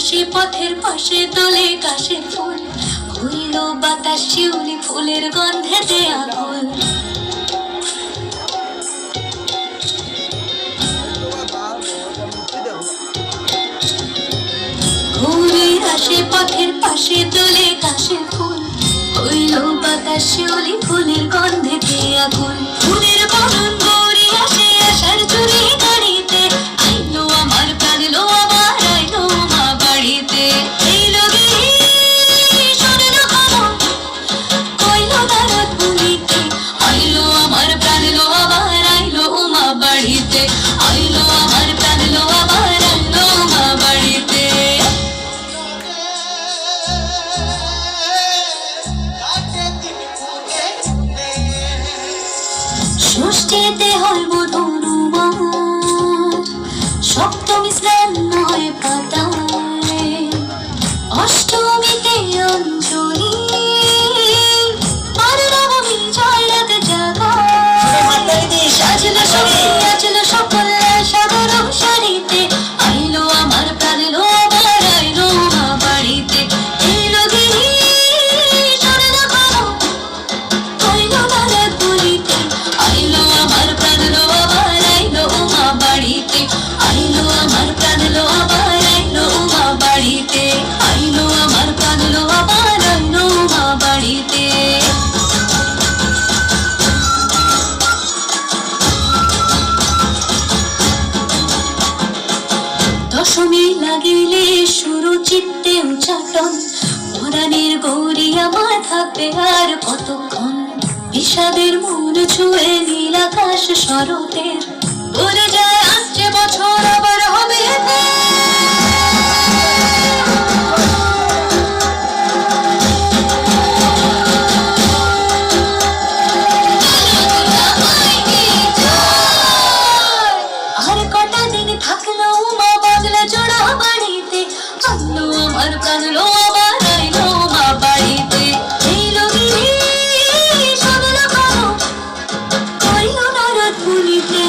আসে পথের পাশে দোলে কাশের ফুল, হইল বাতাস শিউলি ফুলের গন্ধেতে আকুল। ঘুরির আসে পথের পাশে দোলে কাশের ফুল, হইল বাতাস শিউলি ফুলের গন্ধেতে আকুল। ফুলের বরণ গৌরী আসে আশার চুরি গাড়িতে, আইলো আমার প্রাণ লো আবার আইলো মা বাড়িতে। এইলো গিরি শোনেলো খবর, কইলো দারাত বলিতে, আইলো আমার প্রাণ লো আবার আইলো মা বাড়িতে, আইলো আমার প্রাণ লো আবার আইলো মা বাড়িতে। ষষ্ঠীতে হয় বধূর সপ্তমী স্নান নয় পাতায়, অষ্টমীতে অঞ্জলি, আর নবমী জয় রাত জাগায়। সাজলো সখী আজলো সকল সাগর সারিতে, আইলো আমার প্রাণ লো আবার আইলো মা বাড়িতে। এইলো গিরি শোনেলো খবর, কইলো দারাত বলিতে, আইলো আমার প্রাণ লো আবার আইলো মা বাড়িতে, আইলো আমার প্রাণ লো আবার আইলো মা বাড়িতে, আইলো আমার প্রাণ লো আবার আইলো মা বাড়িতে। দশমী লাগিলে শুরু চিত্তে উচ্চাটন, পরাণের গৌরী আমার থাকবে আর কতক্ষণ। বিষাদের মন ছুঁয়ে নীল আকাশ শরতের, বলে যায় আসছে বছর আবার হবে এতে। আর কটা দিন থাকলো মা বাংলা জোড়া বাড়িতে, আইলো আমার প্রাণ লো আবার আইলো মা বাড়িতে। এইলো গিরি শোনেলো খবর, কইলো দারাত বলিতে,